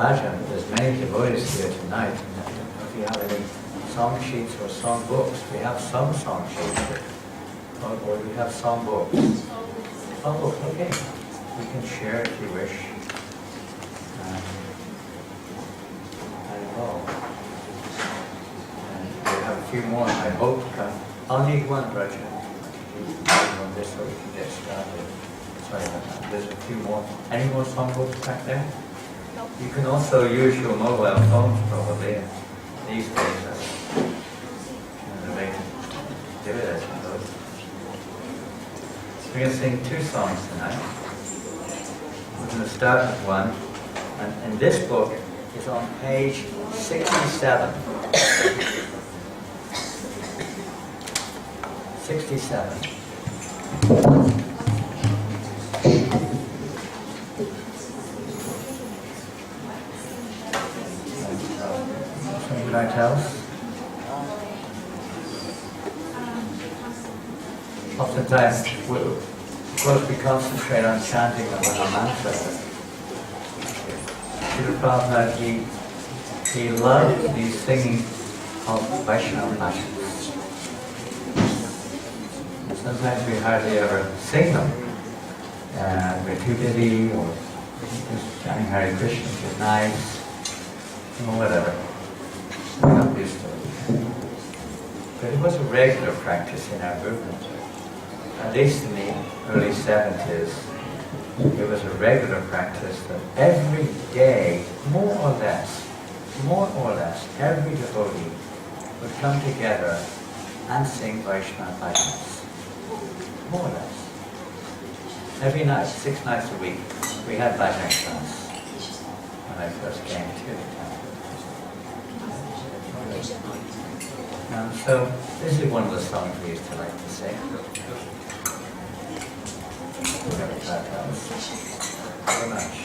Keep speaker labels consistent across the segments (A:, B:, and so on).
A: Bhajan, there's many devotees here tonight. If you have any song sheets or song books, we have some song sheets, or we have song books. Song books, okay. We can share if you wish. I will. And we have a few more, I hope. I'll need one, Bhajan. On this so we can get started. Sorry about that. There's a few more. Any more song books back there? You can also use your mobile phones probably these days. They can do it as well. We're going to sing two songs tonight. We're going to start with one, and this book is on page 67. 67. Something else? Oftentimes, of course, we concentrate on chanting the mantra. Srila Prabhupada, he loved these singing of Vaishnava mantras. Sometimes we hardly ever sing them. We're too busy, or just chanting Hare Krishna, which is nice, or whatever. We're not used to it. But it was a regular practice in our movement. At least in the early 70s, it was a regular practice that every day, more or less, every devotee would come together and sing Vaishnava bhajans. More or less. Every night, 6 nights a week, we had bhajan class when I first came to the temple. So this is one of the songs we used to like to sing. Very much.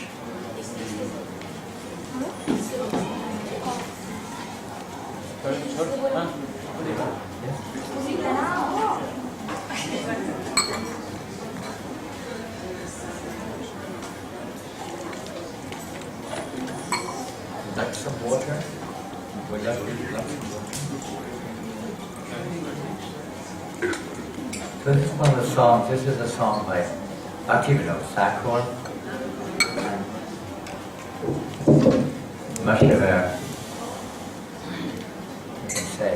A: Like some water? Would that be like some water? So this is one of the songs. This is a song by Bhaktivinoda, Thakur. Much of you can say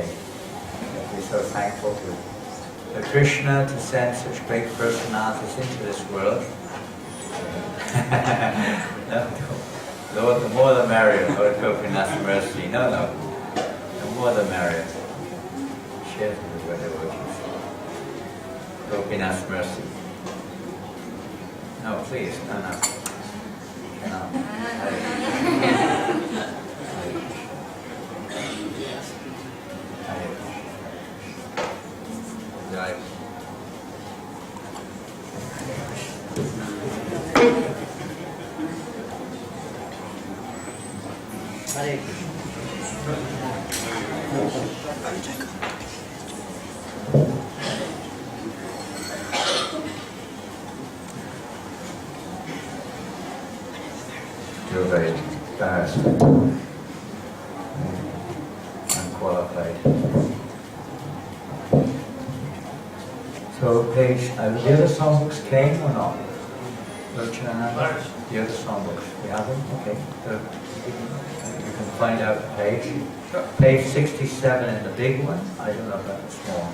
A: that we're so thankful to Krishna to send such great personalities into this world. No, Lord, the more the merrier, Lord Gopinath's mercy. No, the more the merrier. Share with whatever it is. Gopinath's mercy. No, please, no. No. Right. Hare You're very fast and qualified. So page, the other songbooks came or not? The other songbooks, we have them? Okay. You can find out the page. Page 67 in the big one. I don't know about the small.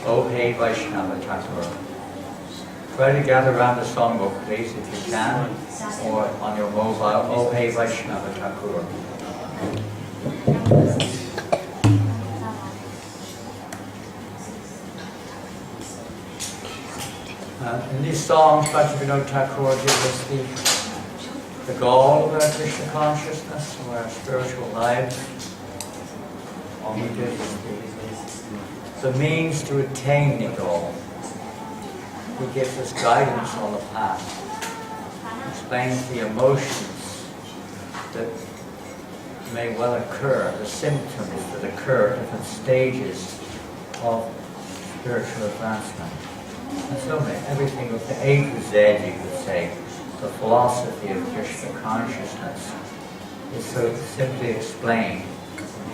A: Ohe Vaisnava Thakur. Try to gather around the songbook, please, if you can, or on your mobile. Ohe Vaisnava Thakur. In these songs, Bhaktivinoda Thakur gives us the goal of our Krishna consciousness, of our spiritual lives. All he gives us the means to attain the goal. He gives us guidance on the path. Explains the emotions that may well occur, the symptoms that occur at different stages of spiritual advancement. And so everything with the A to Z, you could say, the philosophy of Krishna consciousness is so simply explained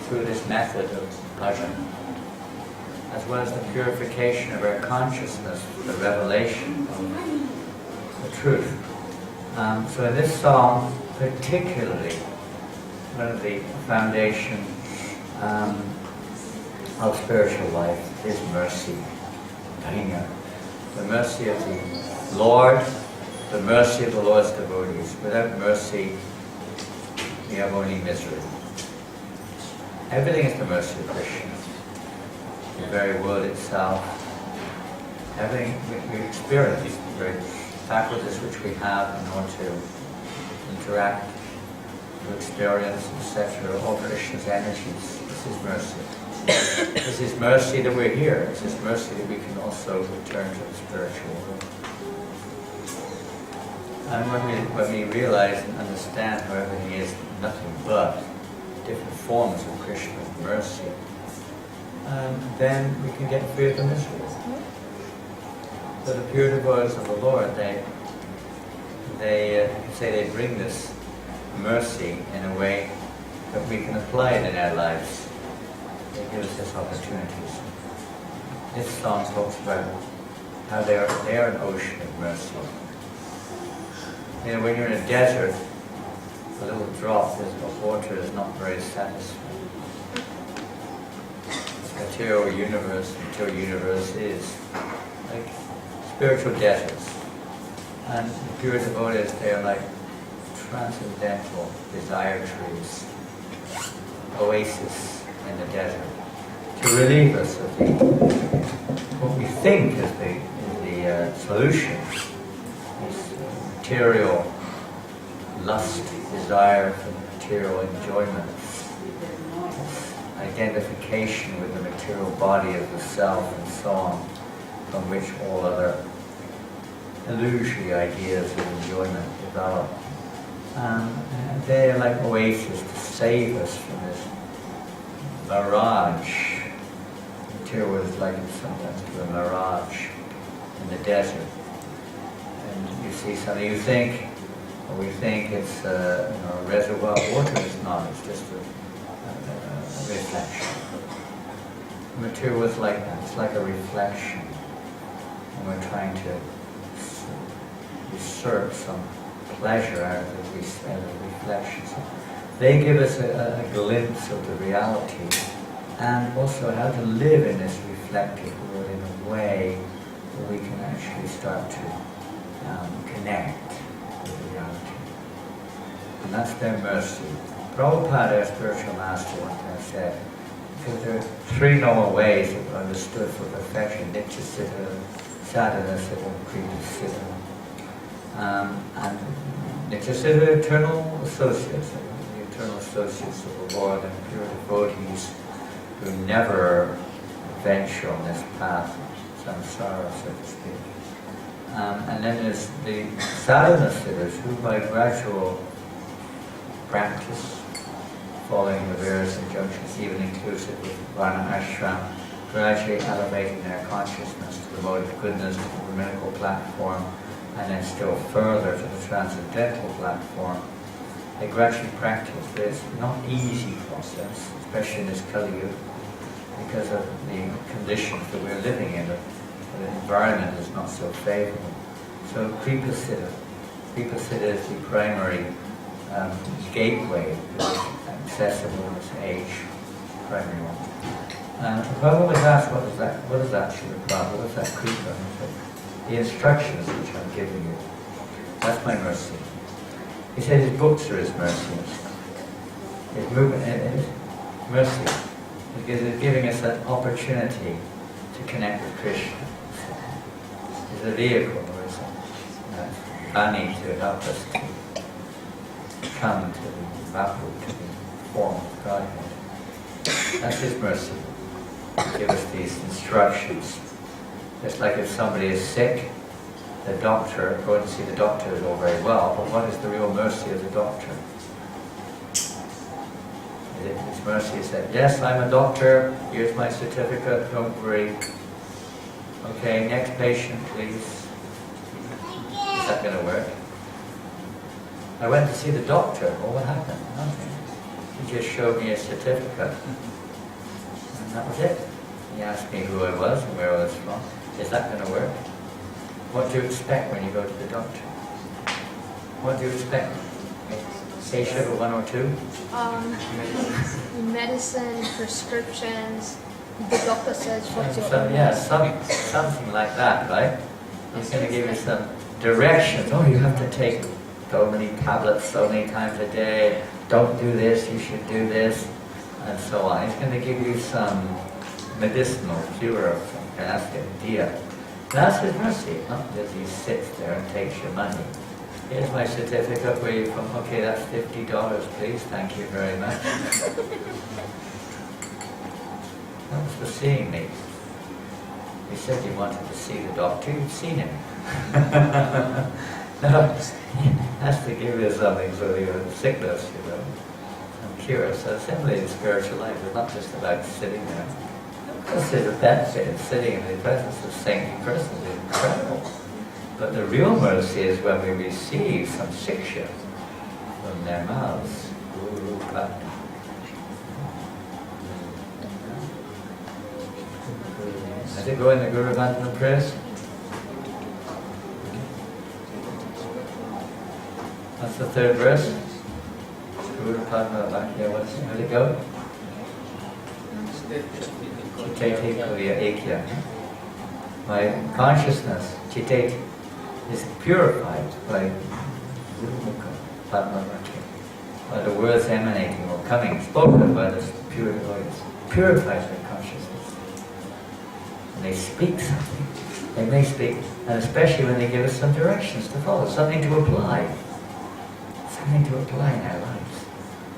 A: through this method of bhajan, as well as the purification of our consciousness, the revelation of the truth. So in this song, particularly, one of the foundation of spiritual life is mercy. The mercy of the Lord, the mercy of the Lord's devotees. Without mercy, we have only misery. Everything is the mercy of Krishna. The very world itself, everything we experience, the very faculties which we have in order to interact, to experience, etc., all Krishna's energies. This is mercy. This is mercy that we're here. This is mercy that we can also return to the spiritual world. And when we realize and understand how everything is nothing but different forms of Krishna's mercy, then we can get free of the misery. So the pure devotees of the Lord, they say they bring this mercy in a way that we can apply it in our lives. They give us this opportunities. This song talks about how they are an ocean of mercy. You know, when you're in a desert, a little drop of water is not very satisfying. The material universe is like spiritual deserts. And the pure devotees, they are like transcendental desire trees, oasis in the desert, to relieve us of what we think is the solution, this material lust, desire for material enjoyment, this identification with the material body of the self and so on, from which all other illusory ideas of enjoyment develop. And they are like oases to save us from this mirage. Material is likened sometimes to a mirage in the desert. And you see something, we think it's a reservoir of water. It's not, it's just a reflection. The material is like that, it's like a reflection. And we're trying to usurp some pleasure out of the reflections. They give us a glimpse of the reality, and also how to live in this reflective world in a way where we can actually start to connect with reality. And that's their mercy. Prabhupada, our spiritual master, one time said, because there are three normal ways that are understood for perfection: nitya siddha, sadhana siddha, kriti siddha. And nitya siddha, eternal associates, the eternal associates of the Lord and pure devotees who never venture on this path of samsara, so to speak. And then there's the sadhana siddhas, who by gradual practice, following the various injunctions, even inclusive with varna ashram, gradually elevating their consciousness to the mode of goodness, to the brahminical platform, and then still further to the transcendental platform. They gradually practice, but it's not an easy process, especially in this Kali Yuga, because of the conditions that we're living in. The environment is not so favorable. So Kripa Siddha is the primary gateway that is accessible in this age, primary one. The Prabhupada was asked, what is that, Srila Prabhupada? What is that Kripa? The instructions which I'm giving you, that's my mercy. He said his books are his mercy. His movement is mercy. Because it's giving us that opportunity to connect with Krishna. It's a vehicle, or it's a bani to help us to come to the Vapu, to the form of Godhead. That's his mercy. Give us these instructions. Just like if somebody is sick, the doctor, going to see the doctor is all very well, but what is the real mercy of the doctor? His mercy is that, yes, I'm a doctor, here's my certificate, don't worry. Okay, next patient, please. Is that going to work? I went to see the doctor. Well, what happened? Nothing. He just showed me a certificate. And that was it. He asked me who I was and where I was from. Is that going to work? What do you expect when you go to the doctor? What do you expect? Say sugar 1 or 2?
B: Medicine, prescriptions, the doctor says what's your illness.
A: Yeah, something like that, right? He's going to give you some directions. Oh, you have to take so many tablets so many times a day. Don't do this, you should do this, and so on. He's going to give you some medicinal cure of some kind. That's the diyā. That's his mercy, not because he sits there and takes your money. Here's my certificate, where you're from. Okay, that's $50, please. Thank you very much. Thanks for seeing me. You said you wanted to see the doctor. You've seen him. No, he has to give you something for your sickness, you know, some cure. So simply in spiritual life, it's not just about sitting there. Of course, there's a benefit in sitting in the presence of saintly persons. It's incredible. But the real mercy is when we receive some shiksha from their mouths. Guru Bhakti. Does it go in the Guru Bhakti prayers? What's the third verse? Guru Padma Bhakti. Where's it go? My consciousness, chitate, is purified by Padma Bhakti, by the words emanating or coming, spoken by the pure voice, purifies their consciousness. And they speak something. They may speak, and especially when they give us some directions to follow, something to apply. Something to apply in our lives,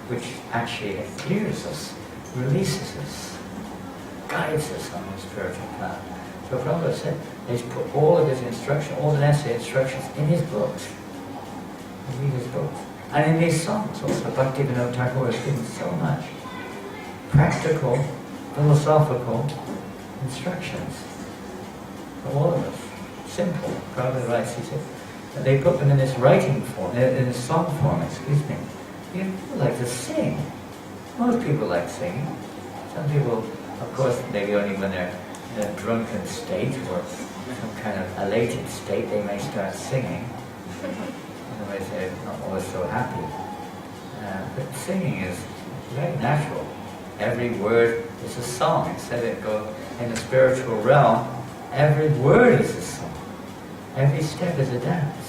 A: which actually clears us, releases us, guides us on the spiritual path. So Prabhupada said, he's put all of his instruction, all the necessary instructions in his books. You read his books. And in these songs also, Bhaktivinoda Thakur has given so much practical, philosophical instructions for all of us. Simple. Prabhupada writes, he said, and they put them in this writing form, in this song form, excuse me. People like to sing. Most people like singing. Some people, of course, maybe only when they're in a drunken state or some kind of elated state, they may start singing. Otherwise, they're not always so happy. But singing is very natural. Every word is a song. Instead of go in the spiritual realm, every word is a song. Every step is a dance.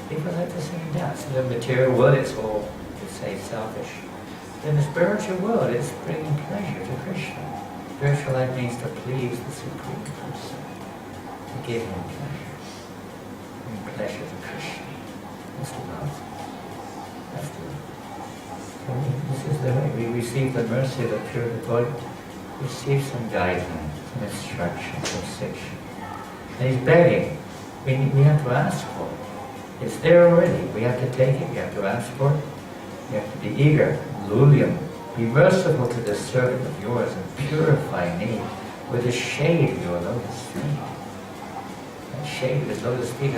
A: People like to sing and dance. In the material world, it's all, to say, selfish. In the spiritual world, it's bringing pleasure to Krishna. Spiritual life means to please the Supreme Person, to give him pleasure. Bring pleasure to Krishna. That's the love. That's the love. So this is the way we receive the mercy of the pure devotee. Receive some guidance, some instruction, some section. And he's begging. We have to ask for it. It's there already. We have to take it. We have to ask for it. We have to be eager. Lulium. Be merciful to this servant of yours and purify me with the shade of your lotus feet. That shade of his lotus feet,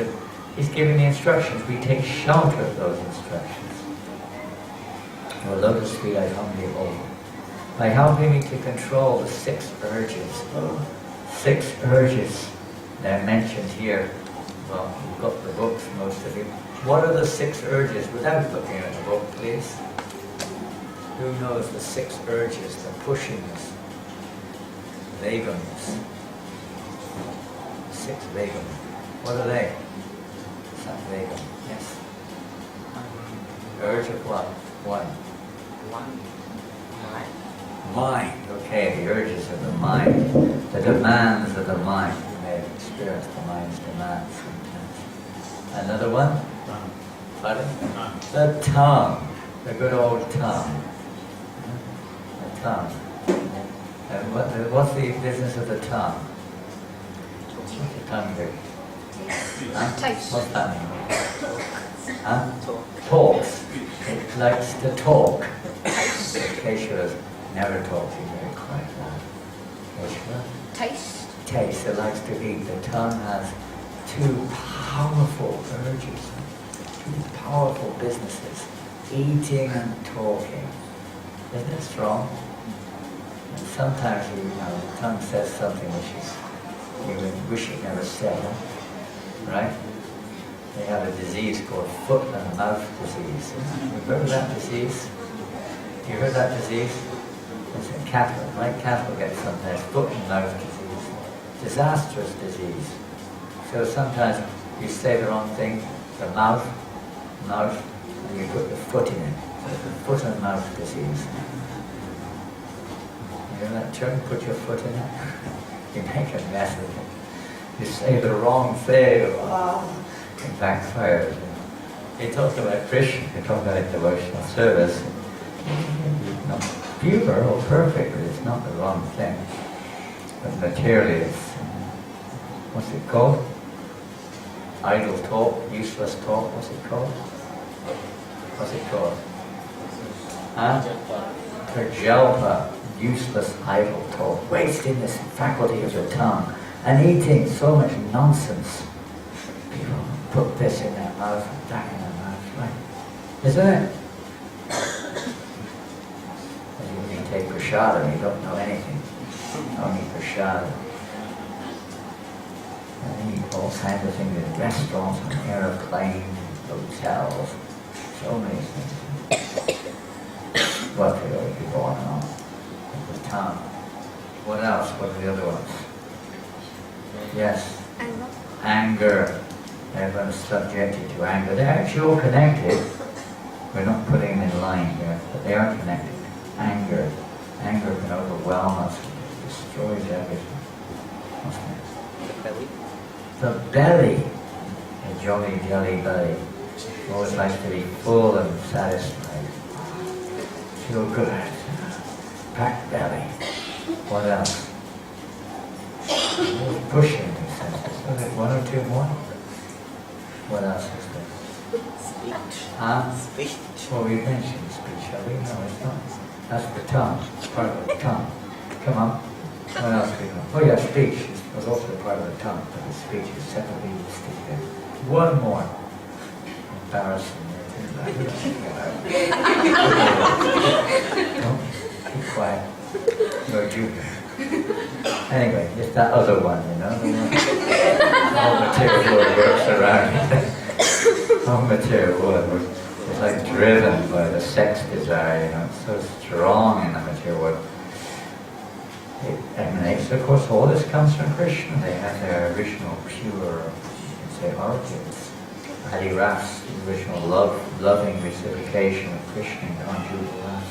A: he's giving the instructions. We take shelter of those instructions. Your lotus feet I humbly hold. By helping me to control the 6 urges. 6 urges that are mentioned here. Well, you've got the books, most of you. What are the 6 urges? Without looking at the book, please. Who knows the 6 urges, the pushiness, vegans? 6 vegans. What are they? Some vegan. Yes. Urge of what? 1. Mind. Okay, the urges of the mind. The demands of the mind. You may have experienced the mind's demands sometimes. Another one? Pardon? The tongue. The good old tongue. The tongue. And what's the business of the tongue? What's the tongue do?
B: Taste.
A: What's that mean? Huh? Talks. It likes to talk. Keshava's never talks, he's very quiet now. Keshava?
B: Taste.
A: Taste, it likes to eat. The tongue has 2 powerful urges. 2 powerful powerful businesses. Eating and talking. Isn't it strong? And sometimes the tongue says something which you would wish it never said. Right? They have a disease called foot and mouth disease. You've heard of that disease? You heard that disease? It's in cattle, right? Cattle get sometimes foot and mouth disease. Disastrous disease. So sometimes you say the wrong thing, the mouth, and you put the foot in it. So it's a foot and mouth disease. You know that term, put your foot in it? You make a mess of it. You say the wrong thing, it backfires. They talk about Krishna, they talk about devotional service. Not pure or perfect, but it's not the wrong thing. But materially it's, what's it called? Idle talk, useless talk, what's it called? What's it called? Prajalpa, useless idle talk, wasting this faculty of the tongue, and eating so much nonsense. People put this in their mouth and that in their mouth, right? Isn't it? And you take prasada and you don't know anything. Only prasada. And eat all kinds of things in restaurants, on airplanes, hotels, so many things. What could always be going on with the tongue? What else? What are the other ones? Yes? Anger. Everyone is subjected to anger. They're actually all connected. We're not putting them in line here, but they are connected. Anger. Anger can overwhelm us. It destroys everything. What's next?
C: The belly.
A: The belly. A jolly, jelly belly. Always likes to be full and satisfied. Feel good. Packed belly. What else? Always pushing these senses. Was it one or two more? What else is there?
C: Speech.
A: Speech. Well, we mentioned speech, shall we? No, it's not. That's the tongue. It's part of the tongue. Come on. What else do we know? Oh yeah, speech was also part of the tongue, but the speech is separately distinct. One more. Embarrassing. Don't be quiet. You're a junior. Anyway, it's that other one, you know. All material world works around it. All material world is like driven by the sex desire, you know. It's so strong in the material world. It emanates, of course, all this comes from Krishna. They have their original pure, you can say, origins. Adi-ras, the original loving reciprocation of Krishna in conjugal ras.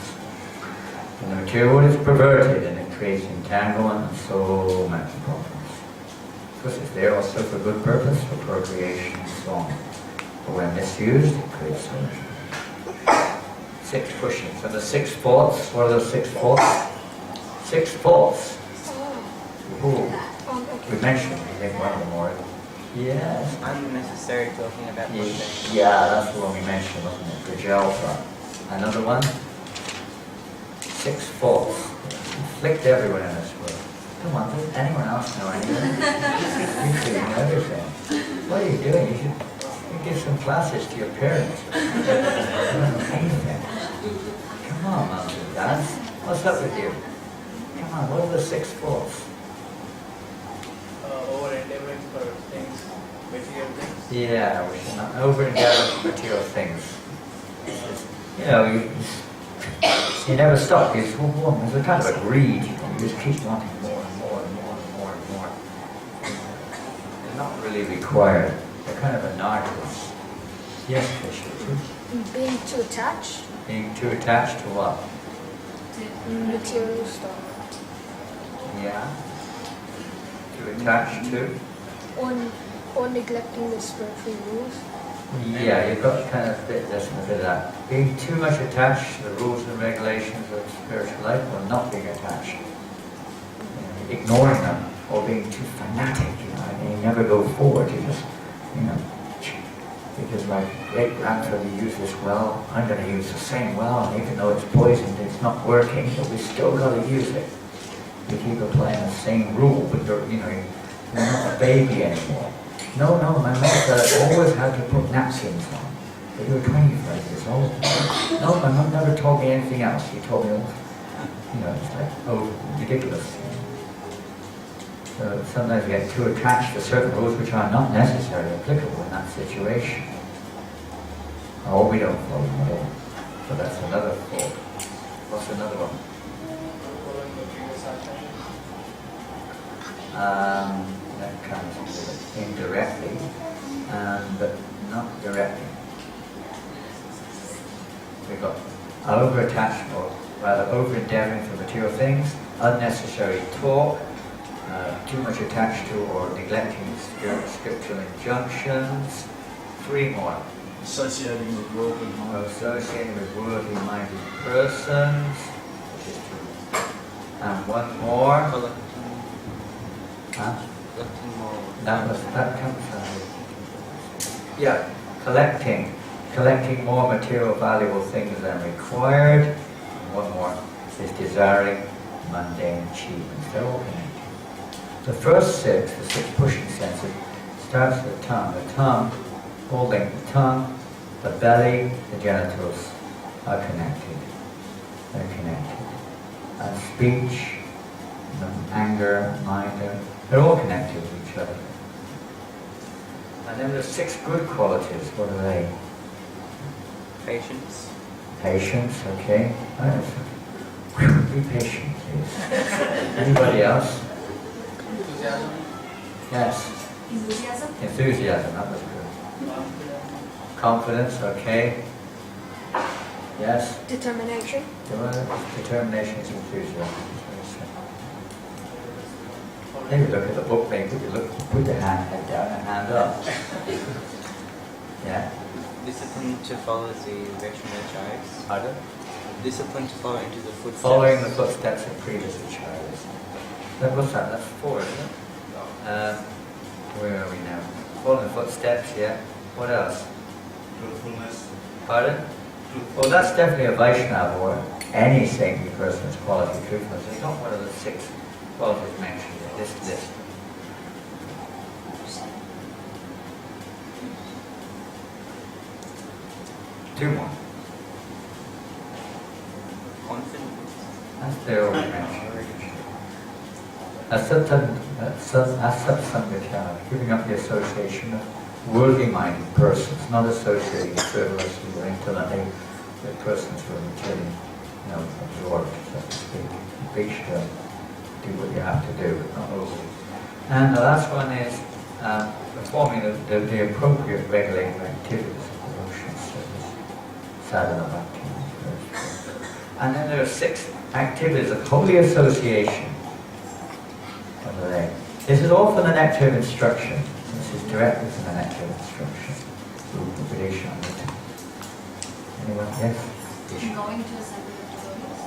A: And the material world is perverted and it creates entanglement and so many problems. Of course, it's there also for good purpose, for procreation and so on. But when misused, it creates so much. 6 pushings. And the 6 faults, what are those 6 faults? 6 faults. Ooh. We mentioned, I think, one of them more. Yes.
C: Unnecessary talking about pushing.
A: Yeah, that's the one we mentioned, wasn't it? Prajalpa. Another one? 6 faults. Inflict everyone in this world. Come on, does anyone else know anything? You know everything. What are you doing? You should give some classes to your parents. You don't know anything. Come on, mums and dads. What's up with you? Come on, what are the 6 faults?
D: Over-endeavoring for things, material things.
A: Yeah, we should not over-endeavor for material things. You know, you never stop. There's a kind of a greed. You just keep wanting more and more and more and more and more. They're not really required. They're kind of a narcissist. Yes, Krishna.
B: Being too attached.
A: Being too attached to what?
B: Material stuff.
A: Yeah. Too attached to?
B: Or neglecting the spiritual rules.
A: Yeah, you've got kind of a bit this and a bit of that. Being too much attached to the rules and regulations of spiritual life, or not being attached. You know, ignoring them, or being too fanatic, you know, and you never go forward. You just, you know, because my great-grandfather used this well, I'm going to use the same well, and even though it's poisoned, it's not working, but we still got to use it. You keep applying the same rule, but you're not a baby anymore. No, my mother always had to put napkins on. But you were 25 years old. No, my mum never told me anything else. She told me, it's like, ridiculous. So sometimes we get too attached to certain rules which are not necessarily applicable in that situation. Or we don't follow them at all. So that's another fault. What's another one?
D: Following the previous
A: That comes indirectly, but not directly. We've got over-attachment, or rather over-endeavoring for material things, unnecessary talk, too much attached to or neglecting scriptural injunctions. 3 more.
D: Associating with
A: worldly-minded persons, which is 2. And 1 more. Huh? That comes from collecting more material valuable things than required. And 1 more is desiring mundane achievements. They're all connected. The first 6, the 6 pushing senses, starts with the tongue, holding the tongue, the belly, the genitals are connected. They're connected. And speech, anger, mind, they're all connected with each other. And then there's 6 good qualities. What are they?
C: Patience.
A: Patience, okay. Be patient, please. Anybody else?
D: Enthusiasm.
A: Yes.
B: Enthusiasm.
A: Enthusiasm, that was good. Confidence, okay. Yes.
B: Determination.
A: Determination is enthusiasm. Maybe look at the book, maybe put your head down and hand up. Yeah.
C: Discipline to follow the direction of the acharyas.
A: Pardon?
C: Discipline to follow into the footsteps.
A: Following the footsteps of previous acharyas. What's that? That's 4, isn't it? Where are we now? Following the footsteps, yeah. What else?
D: Truthfulness.
A: Pardon? Well, that's definitely a Vaishnava or any saintly person's quality, truthfulness. It's not one of the 6 qualities mentioned in this list. Two more.
C: Confidence.
A: That's the already mentioned. Sat-sańga, giving up the association of worldly-minded persons, not associating frivolously or intellectively with persons who are materially, absorbed, so to speak. Be still. Do what you have to do, but not overly. And the last one is performing the appropriate regulating activities of devotion service, sadhana bhakti. And then there are 6 activities of holy association. What are they? This is all from the nectar of instruction. This is directly from the nectar of instruction. Anyone? Yes?
E: Going to assembly of devotees.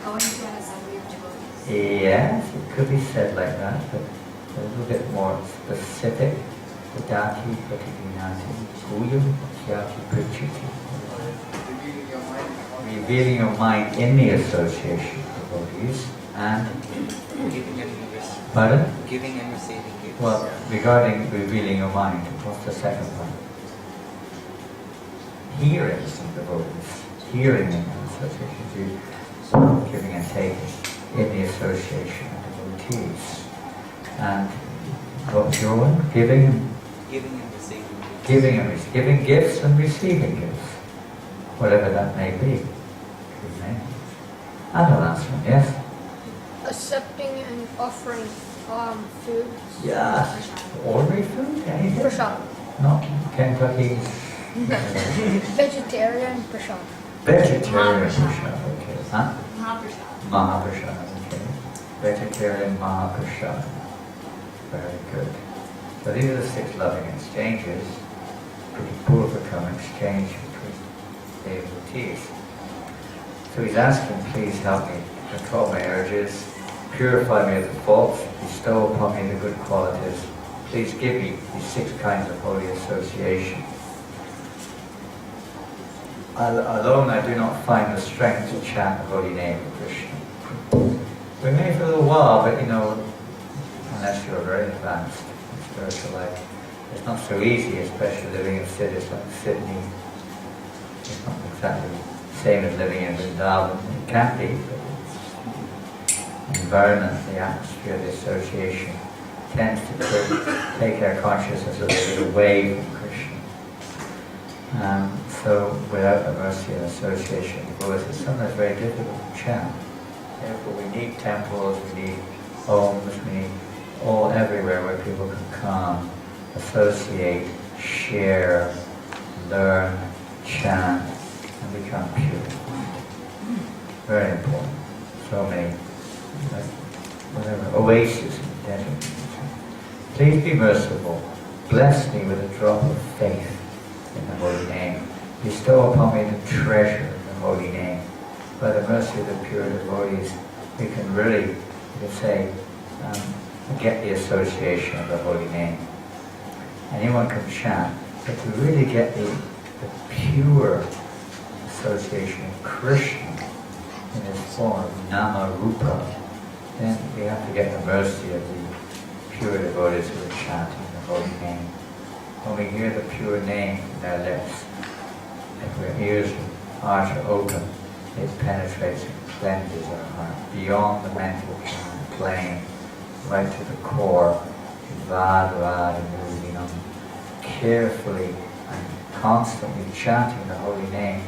E: Going to an assembly of devotees.
A: Yes, it could be said like that, but a little bit more specific. Pada-chāyā, Bhaktivinoda, guyam, Yati Prichiti. Revealing your mind in the association of devotees and
C: Giving and receiving.
A: pardon?
C: Giving and receiving gifts.
A: Well, regarding revealing your mind, what's the second one? Hearing some devotees, hearing in the association, giving and taking in the association of devotees. And what's your one? Giving
C: and receiving gifts.
A: Giving gifts and receiving gifts, whatever that may be. And the last one, yes?
B: Accepting and offering food.
A: Yes. Ordinary food? Anything?
B: Prasad.
A: No, Kentucky.
B: Vegetarian prasad.
A: Vegetarian prasad, okay. Huh?
E: Mahaprasad.
A: Mahaprasad, okay. Vegetarian Mahaprasad. Very good. So these are the 6 loving exchanges, pretty purvakam exchange between devotees. So he's asking, please help me control my urges, purify me of the faults, bestow upon me the good qualities. Please give me these 6 kinds of holy association. Alone I do not find the strength to chant the holy name of Krishna. We may for a little while, but unless you're very advanced in spiritual life, it's not so easy, especially living in cities like Sydney, exactly the same as living in Vrindavan. It can be, but the environment, the atmosphere, the association tends to take our consciousness a little bit away from Krishna. So without the mercy and association of the Buddhas, it's sometimes very difficult to chant. Therefore we need temples, we need homes, we need all everywhere where people can come, associate, share, learn, chant, and become pure. Very important. So many, oases in the desert. Please be merciful. Bless me with a drop of faith in the holy name. Bestow upon me the treasure of the holy name. By the mercy of the pure devotees, we can really, you could say, get the association of the holy name. Anyone can chant, but to really get the pure association of Krishna in his form of nama-rupa, then we have to get the mercy of the pure devotees who are chanting the holy name. When we hear the pure name from their lips, if our ears and hearts are open, it penetrates and cleanses our heart beyond the mental plane, right to the core, carefully and constantly chanting the holy name.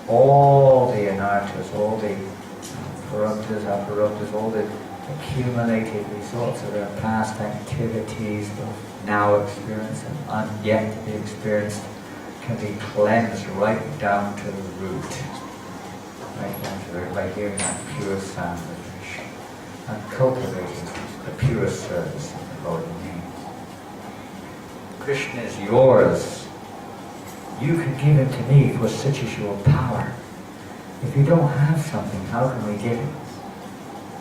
A: All the anarthas, all the parubdhas, aparubdhas, all the accumulated results of our past activities, both now experienced and yet to be experienced, can be cleansed right down to the root. Right down to the root, by hearing that pure sound of Krishna and cultivating the pure service of the holy name. Krishna is yours. You can give it to me, for such is your power. If you don't have something, how can we give it?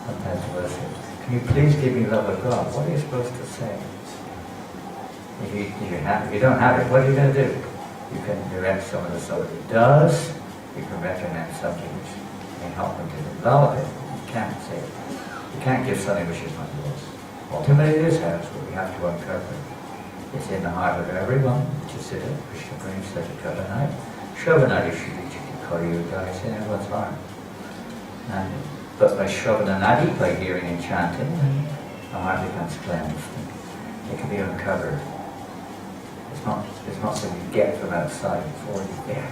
A: Sometimes we'll say, can you please give me love of God? What are you supposed to say? If you don't have it, what are you going to do? You can direct someone to somebody who does. You can recommend something which may help them to develop it. You can't say it. You can't give something which is not yours. Ultimately it is ours, but we have to uncover it. It's in the heart of everyone, which is it. Krishna brings such a covenant. Środhā kori dāse in everyone's heart. But by środhā, by hearing and chanting, the heart becomes cleansed. It can be uncovered. It's not something you get from outside, it's already there.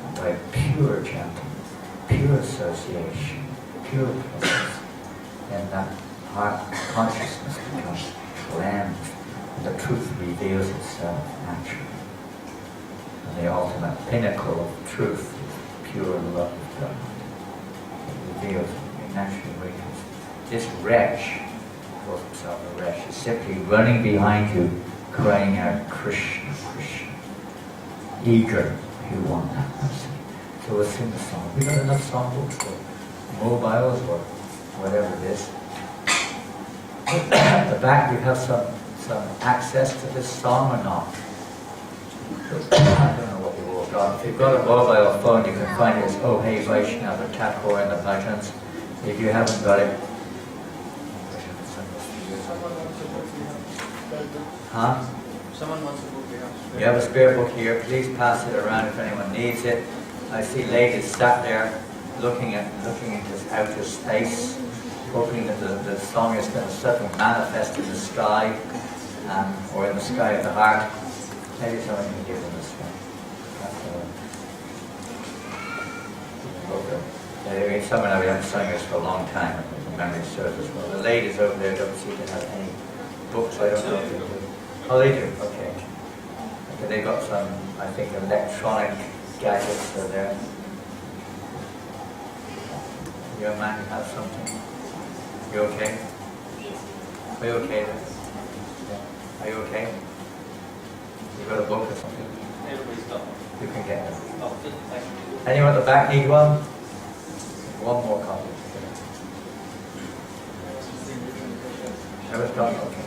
A: And by pure chanting, pure association, pure presence, then that heart consciousness becomes cleansed. The truth reveals itself naturally. And the ultimate pinnacle of truth is pure love of God. It reveals it naturally. This wretch, calls himself a wretch, is simply running behind you, crying out, Krishna, Krishna. Eager, you want that mercy. So we'll sing the song. We've got enough songbooks or mobiles or whatever it is. At the back we have some access to this song or not? I don't know what you've all got. If you've got a mobile phone, you can find it as Ohe Vaisnava, Thakur and the Bhajans. If you haven't got it, huh?
D: Someone wants a book here.
A: You have a spare book here. Please pass it around if anyone needs it. I see ladies sat there looking into outer space, hoping that the song is going to suddenly manifest in the sky. Or in the sky of the heart. Maybe someone can give them this one. Someone I haven't sung this for a long time, if the memory serves as well. The ladies over there don't seem to have any books, I don't know if they do. Oh, they do, okay. Okay, they've got some, I think, electronic gadgets over there. Young man, you have something? You okay? Are you okay then? Are you okay? You got a book or something? You can get it. Anyone at the back need one? One more copy. Everyone's got it? Okay.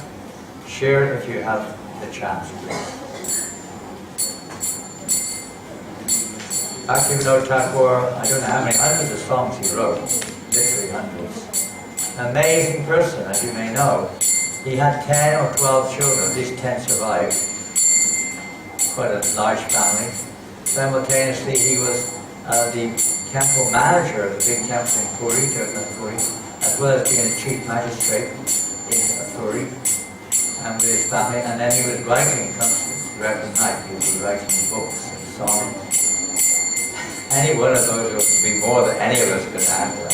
A: Share it if you have the chance, please. Bhaktivinoda Thakur, I don't know how many hundreds of songs he wrote, literally hundreds. Amazing person, as you may know. He had 10 or 12 children, at least 10 survived. Quite a large family. Simultaneously, he was the temple manager of the big temple in Kori, as well as being a chief magistrate in Thakura, and with his family, and then he was writing constantly throughout the night. He would be writing books and songs. Any one of those would be more than any of us could handle,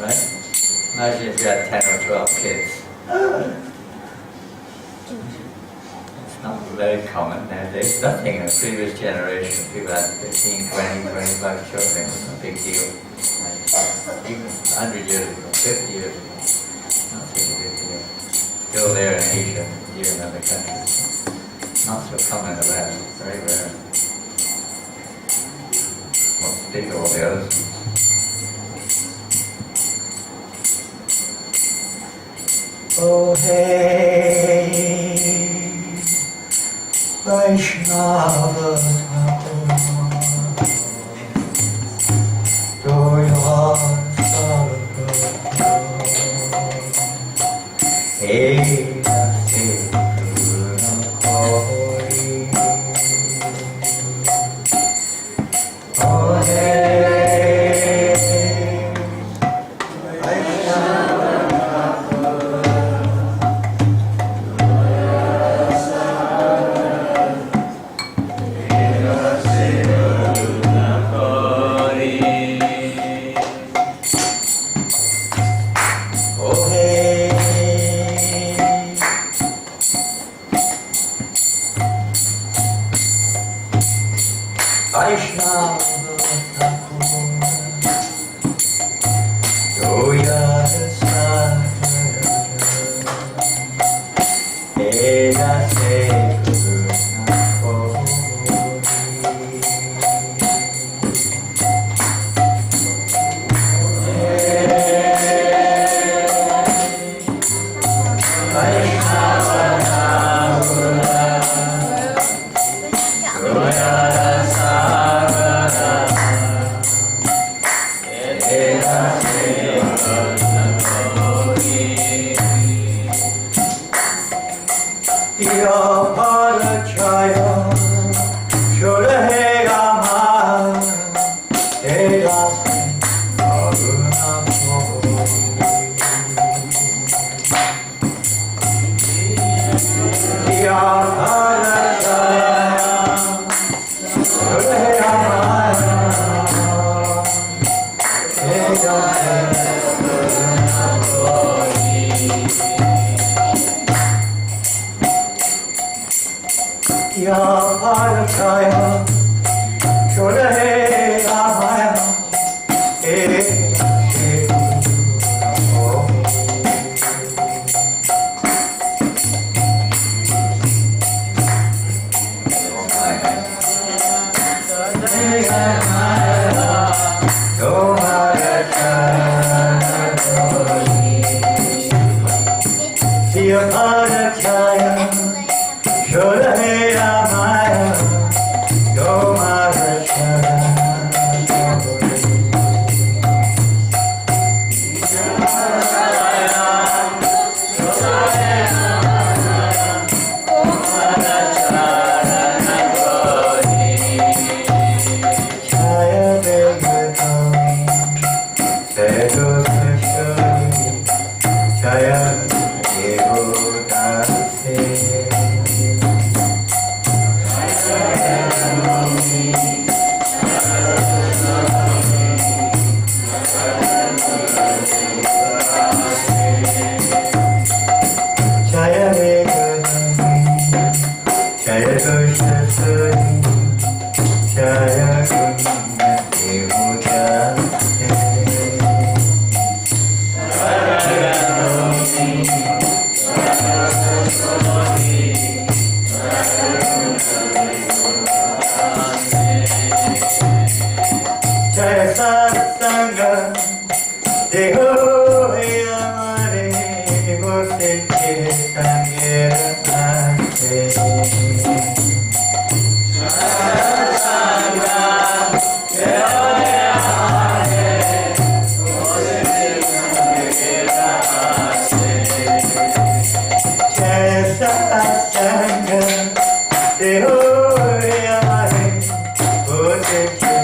A: right? Imagine if you had 10 or 12 kids. It's not very common nowadays. Nothing in the previous generation. People had 15, 20, 25 children. It's a big deal. Even 100 years ago, 50 years ago. Not such a big deal. Still there in Asia, here in other countries. Not so common in the West. Very rare. Well, speak of all the others. Ohe Vaisnava pada-chāyā, środhā, dāse, diyā, pada-chāyā, środhā, āmāya, pada-chāyā, środhā, āmāya, tomāra, chaya, bega, domi, deho, śodhi, chaya, deho, dāse. Chaya, bega, domi, chaya, śodhi, chaya, deho, dāse. Chaya, sat-sańga, deho, āmāre, bosechi, sańgera, dāse. Chaya, sat-sańga, deho, āmāre, bosechi,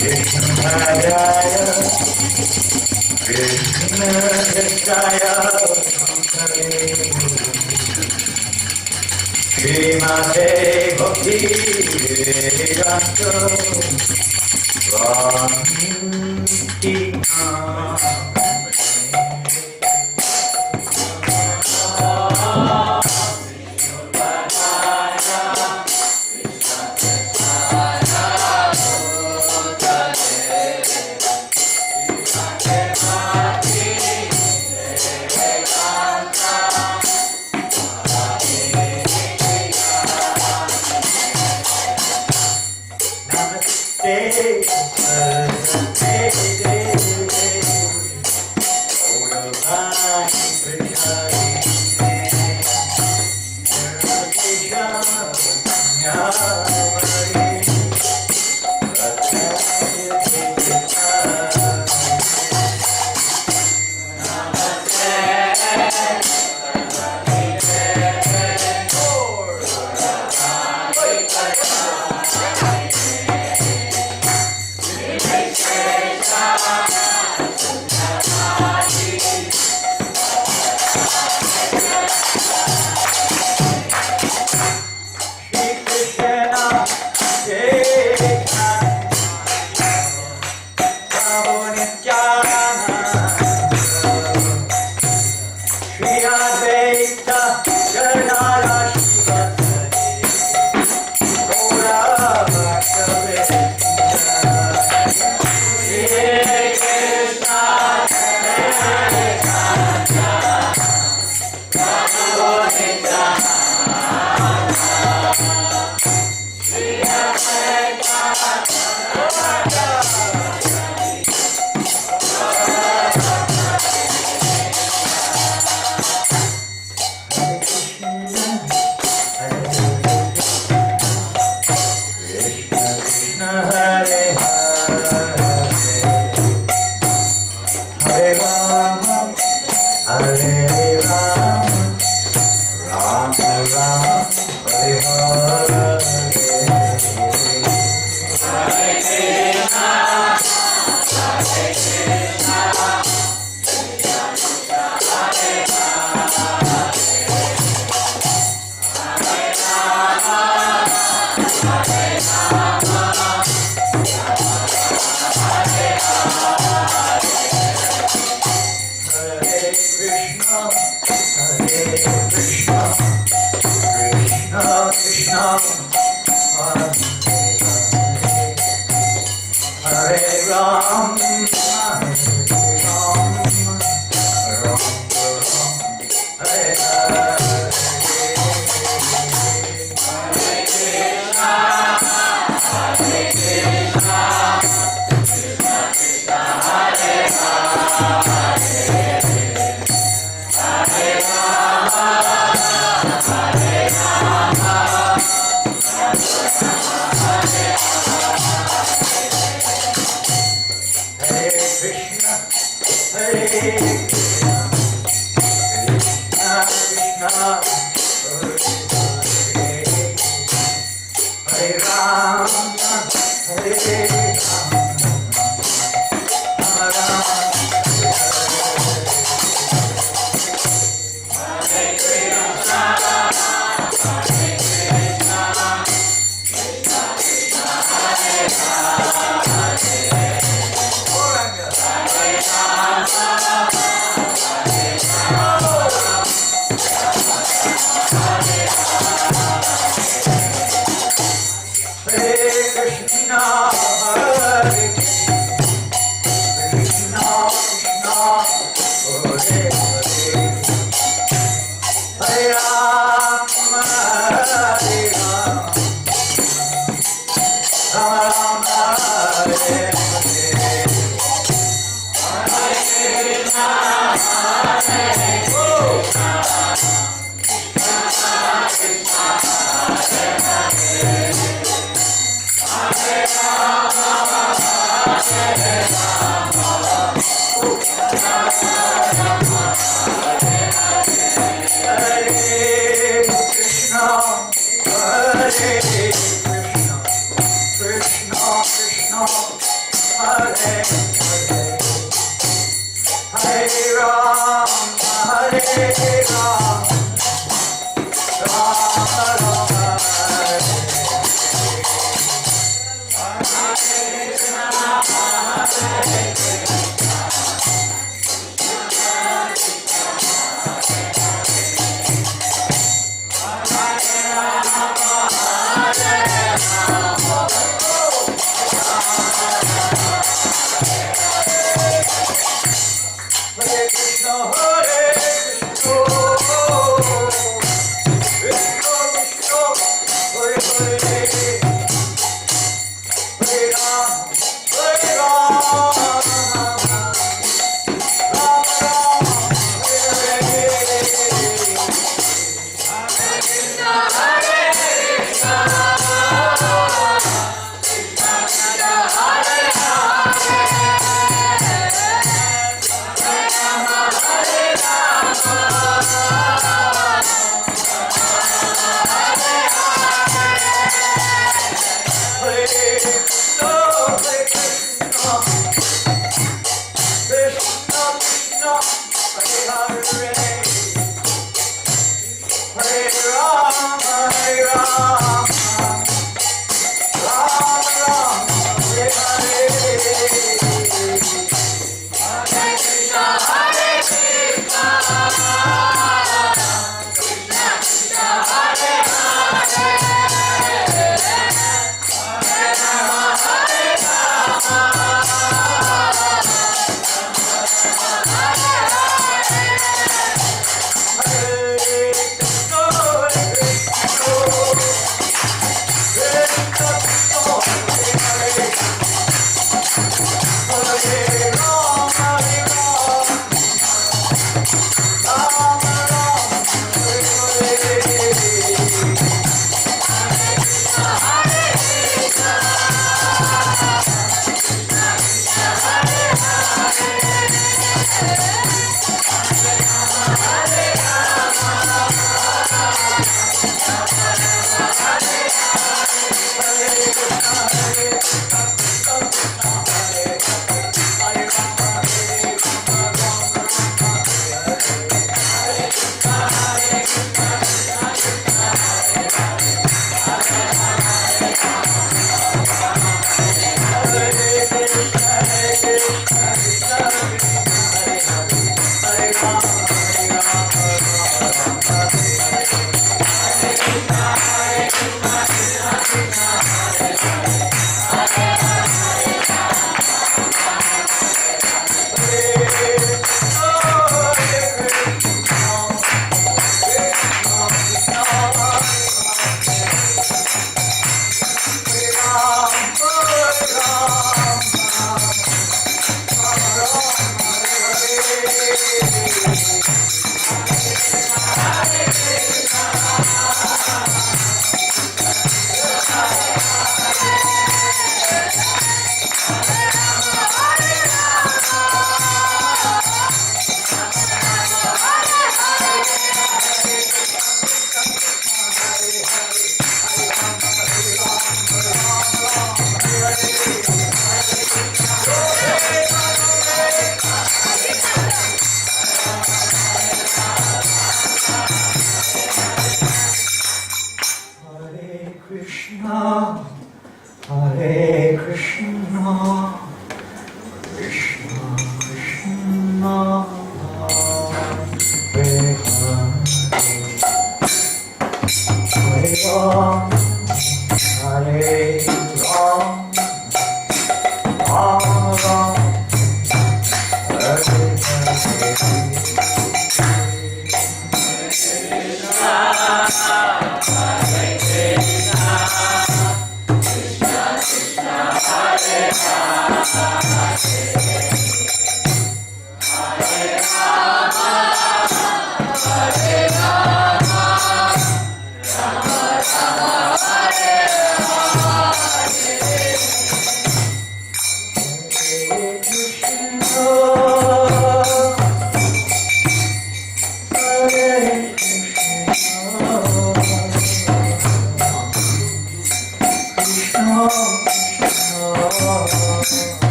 A: Krishna-chāyā Krishna-chāyā Srimate Bhaktivinoda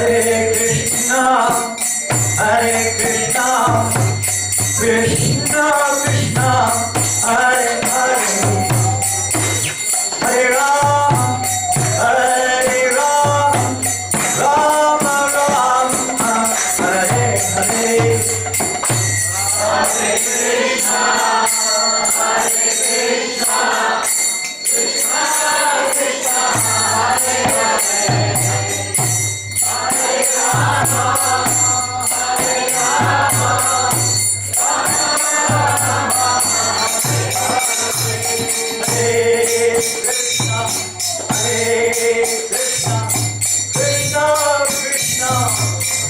A: Hare Krishna, Hare Krishna, Krishna Krishna, Hare Hare, Hare Rama, Hare Rama, Rama Rama, Hare Hare, Hare Krishna, Hare Krishna, Krishna Krishna,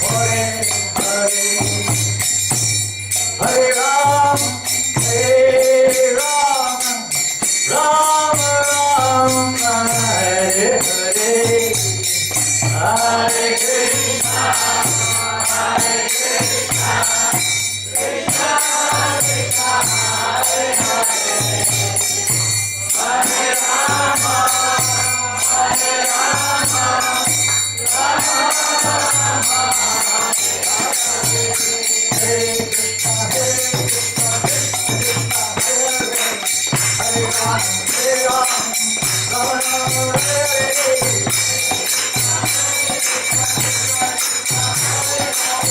A: Hare Hare, Hare Rama, Hare Rama, Rama Rama, Hare Krishna, Hare Krishna, Krishna Krishna, Hare Hare,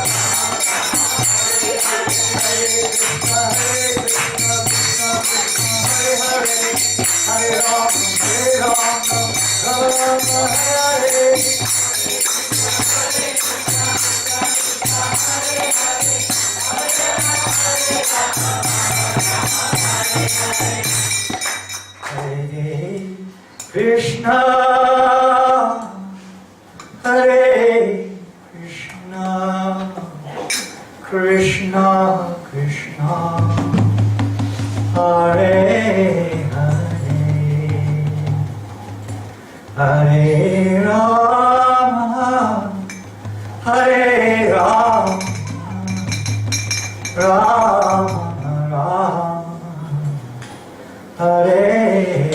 A: Hare Rama, Hare Rama, Rama Rama, Hare Hare, Hare Krishna, Hare Krishna, Krishna Krishna, Hare Hare, Hare Rama, Hare Rama, Rama Rama, Hare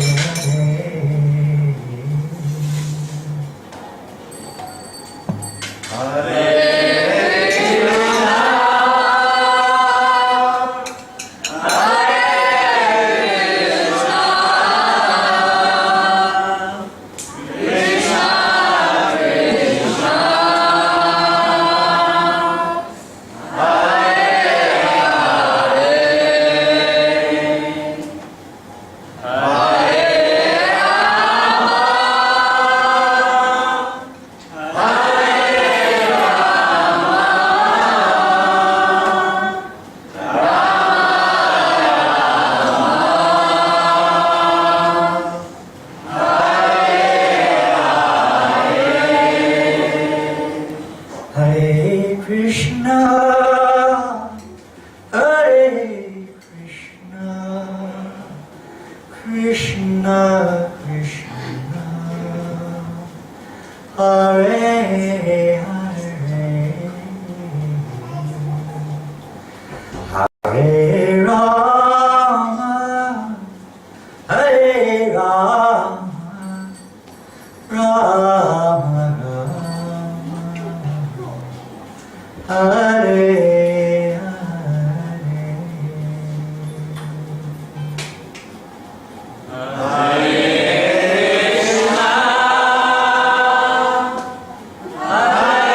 A: Hare, Hare Krishna, Krishna Krishna, Hare Rama, Rama Rama, Hare Krishna, Hare Krishna, Krishna Krishna, Hare Hare, Hare Rama, Hare Rama, Rama Rama, Hare Hare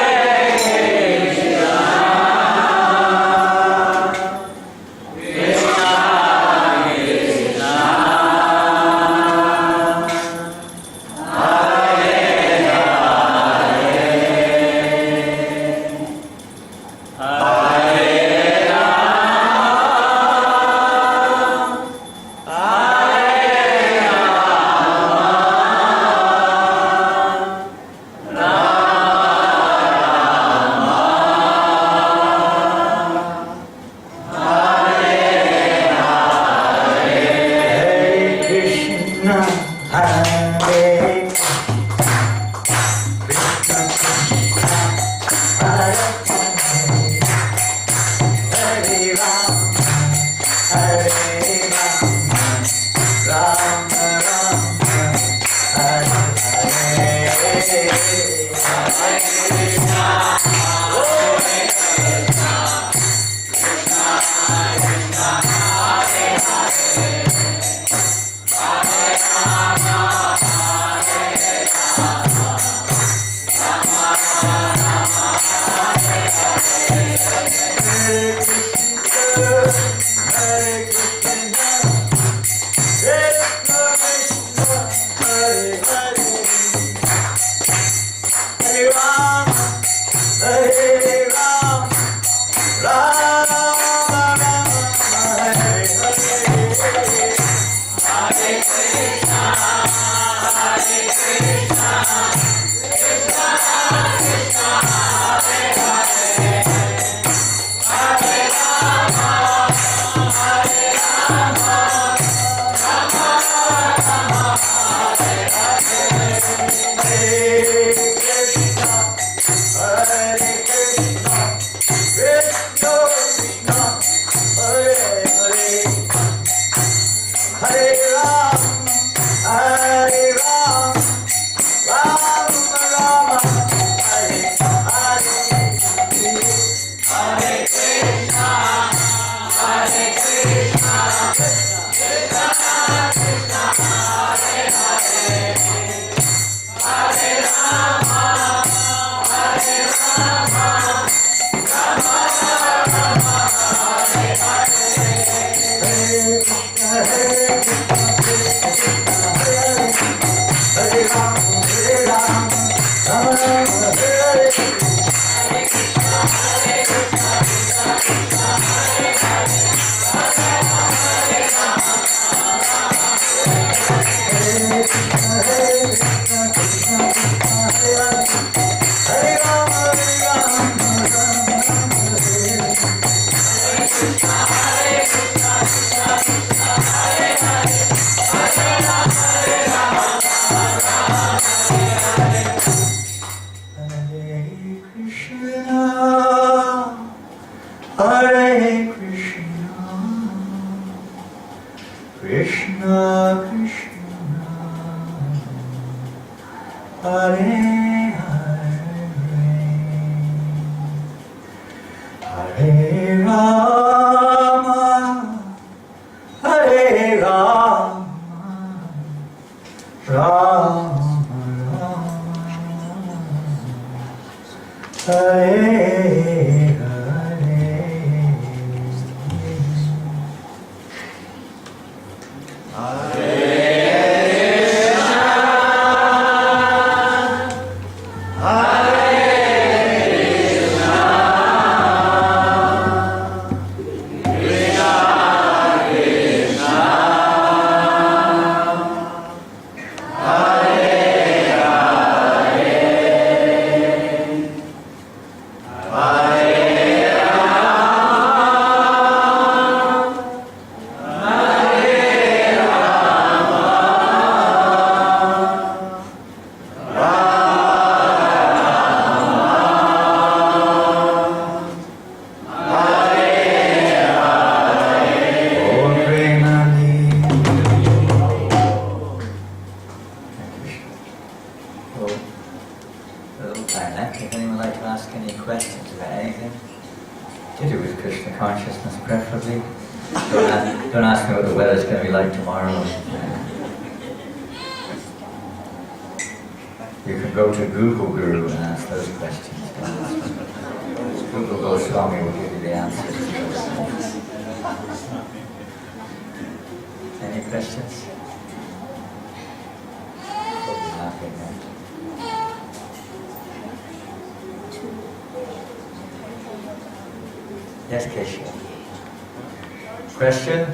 A: Question?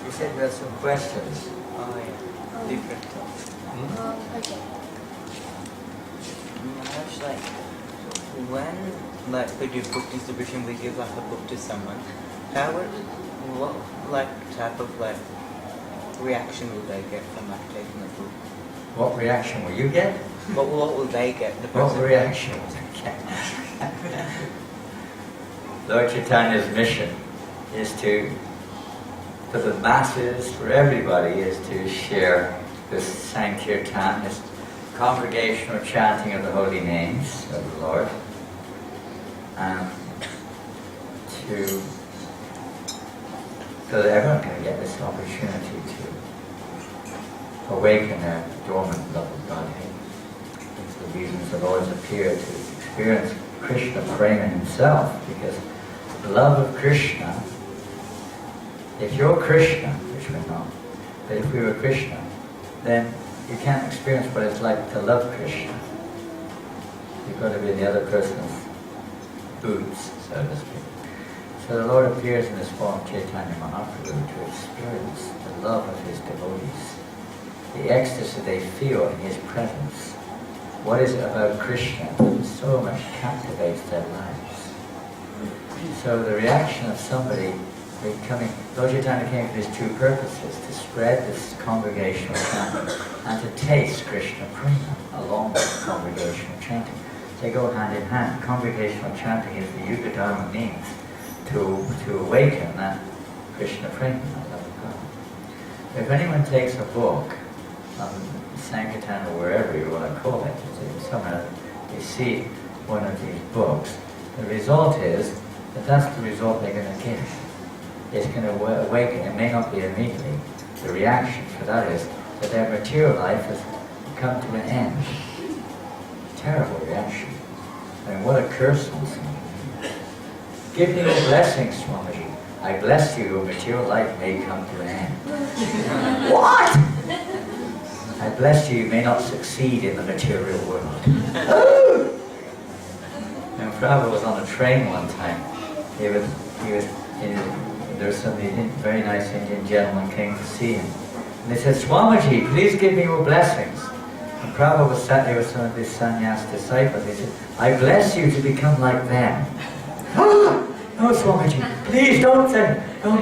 A: You said you had some questions.
C: Oh yeah, different.
B: Okay.
C: Maharaj, like, when we do book distribution, we give like a book to someone. What type of reaction will they get from taking the book?
A: What reaction will you get?
C: What will they get? The
A: What
C: person
A: reaction will they get? Lord Chaitanya's mission is to the masses, for everybody, is to share this sańkīrtane, this congregational chanting of the holy names of the Lord, so that everyone can get this opportunity to awaken their dormant love of Godhead. It's the reasons the Lord's appeared to experience Krishna prema himself, because the love of Krishna, if you're Krishna, which we're not, but if we were Krishna, then you can't experience what it's like to love Krishna. You've got to be in the other person's boots, so to speak. So the Lord appears in this form of Chaitanya Mahaprabhu to experience the love of his devotees, the ecstasy they feel in his presence. What is it about Krishna that so much captivates their lives? So the reaction of somebody becoming, Lord Chaitanya came for his two purposes, to spread this congregational chanting and to taste Krishna prema along with congregational chanting. They go hand in hand. Congregational chanting is the Yuga Dharma means to awaken that Krishna prema, that love of God. If anyone takes a book, Sankirtan or wherever you want to call it, somewhere you see one of these books, the result is that that's the result they're going to get. It's going to awaken, it may not be immediately. The reaction for that is that their material life has come to an end. Terrible reaction. I mean, what a curse on somebody. Give me your blessings, Swamiji. I bless you, your material life may come to an end. What? I bless you, you may not succeed in the material world. Oh! And Prabhupada was on a train one time. There was some very nice Indian gentleman came to see him. And they said, Swamiji, please give me your blessings. And Prabhupada was sat there with some of his sannyas disciples. He said, I bless you to become like them. No, Swamiji, please don't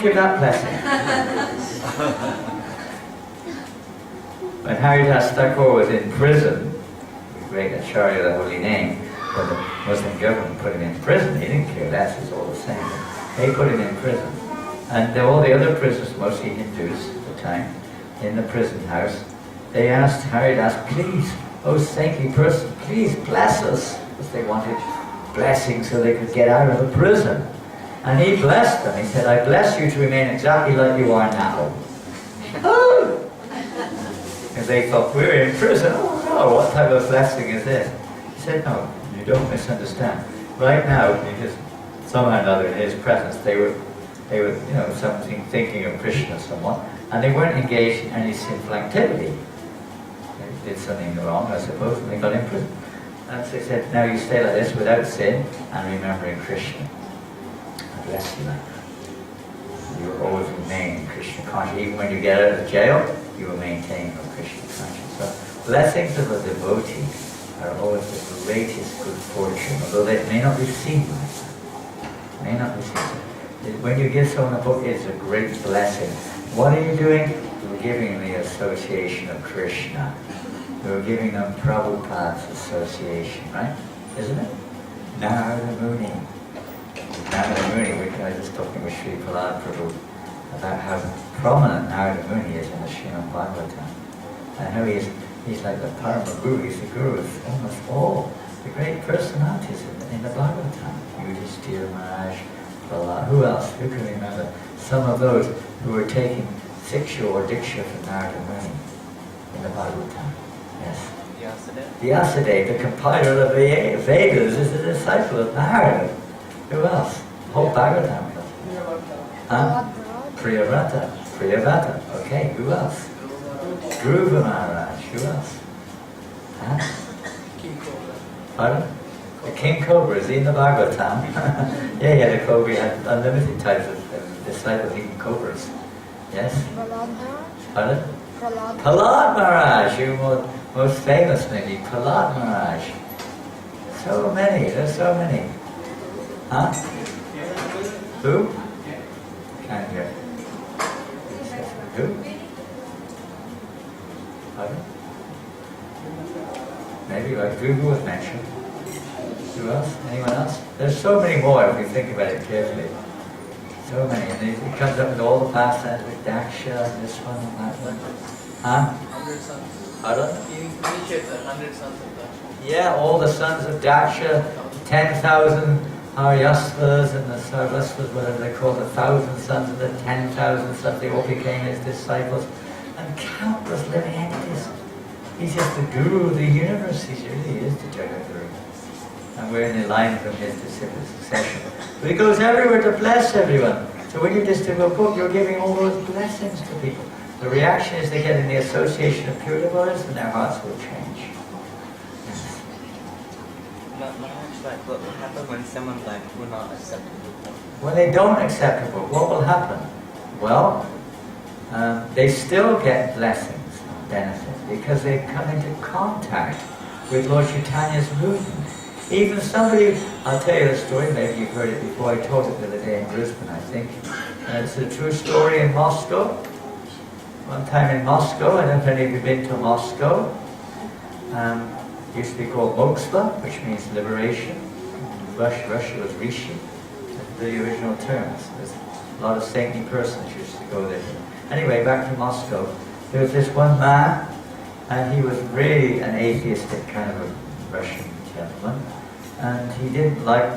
A: give that blessing. When Thakur was in prison, the great Acharya of the Holy Name, when the Muslim government put him in prison, he didn't care less, it's all the same. They put him in prison. And all the other prisoners, mostly Hindus at the time, in the prison house, they asked Haridas, please, oh saintly person, please bless us. Because they wanted blessing so they could get out of the prison. And he blessed them. He said, I bless you to remain exactly like you are now. Oh! Because they thought, we're in prison. Oh no, what type of blessing is this? He said, no, you don't misunderstand. Right now, because somehow or another in his presence, they were something thinking of Krishna somewhat, and they weren't engaged in any sinful activity. They did something wrong, I suppose, and they got in prison. And so he said, now you stay like this without sin and remembering Krishna. I bless you like that. You will always remain Krishna conscious. Even when you get out of jail, you will maintain your Krishna conscious. So blessings of a devotee are always the greatest good fortune, although they may not be seen like that. May not be seen. When you give someone a book, it's a great blessing. What are you doing? You're giving the association of Krishna. You're giving them Prabhupada's association, right? Isn't it? Narada Muni. Narada Muni, I was just talking with Sri Prahlad Prabhu about how prominent Narada Muni is in the Srimad Bhagavatam. And how he's like the Parama Guru, he's the guru of almost all the great personalities in the Bhagavatam. Yudhishthira Maharaj, Prahlad, who else? Who can remember? Some of those who were taking Siksha or Diksha from Narada Muni in the Bhagavatam. Yes. Vyasadeva, the compiler of the Vedas, is a disciple of Narada. Who else? The whole Bhagavatam. Huh? Priyavrata. Okay, who else? Dhruva Maharaj. Who else? Huh? Pardon? The King Cobra, is he in the Bhagavatam? Yeah, the Cobra had unlimited types of disciples eating cobras. Yes? Pardon? Prahlad Maharaj, you most famous maybe, Prahlad Maharaj. So many, there's so many. Huh? Who? Can't hear. Who? Pardon? Maybe like Google was mentioned. Who else? Anyone else? There's so many more if we think about it carefully. So many. And it comes up with all the pastimes with Daksha, this one and that one. Huh?
D: 100 sons.
A: Pardon?
D: He initiates the 100 sons of Daksha.
A: Yeah, all the sons of Daksha, 10,000 Haryasvas and the Sarvasvas, whatever they call the 1,000 sons of the 10,000 sons, they all became his disciples. And countless living entities. He's just the guru of the universe, he really is the Jagadguru. And we're in the line from his disciple succession. But he goes everywhere to bless everyone. So when you distill a book, you're giving all those blessings to people. The reaction is they get in the association of pure devotees and their hearts will change.
C: Like, what will happen when someone will not accept the book?
A: When they don't accept the book, what will happen? Well, they still get blessings and benefits because they come into contact with Lord Chaitanya's movement. Even somebody, I'll tell you the story, maybe you've heard it before, I told it the other day in Brisbane, I think. It's a true story in Moscow. One time in Moscow, I don't know if any of you have been to Moscow. It used to be called Moksha, which means liberation. In Russia was Rishi, the original terms. There's a lot of saintly persons used to go there. Anyway, back to Moscow. There was this one man, and he was really an atheistic kind of a Russian gentleman. And he didn't like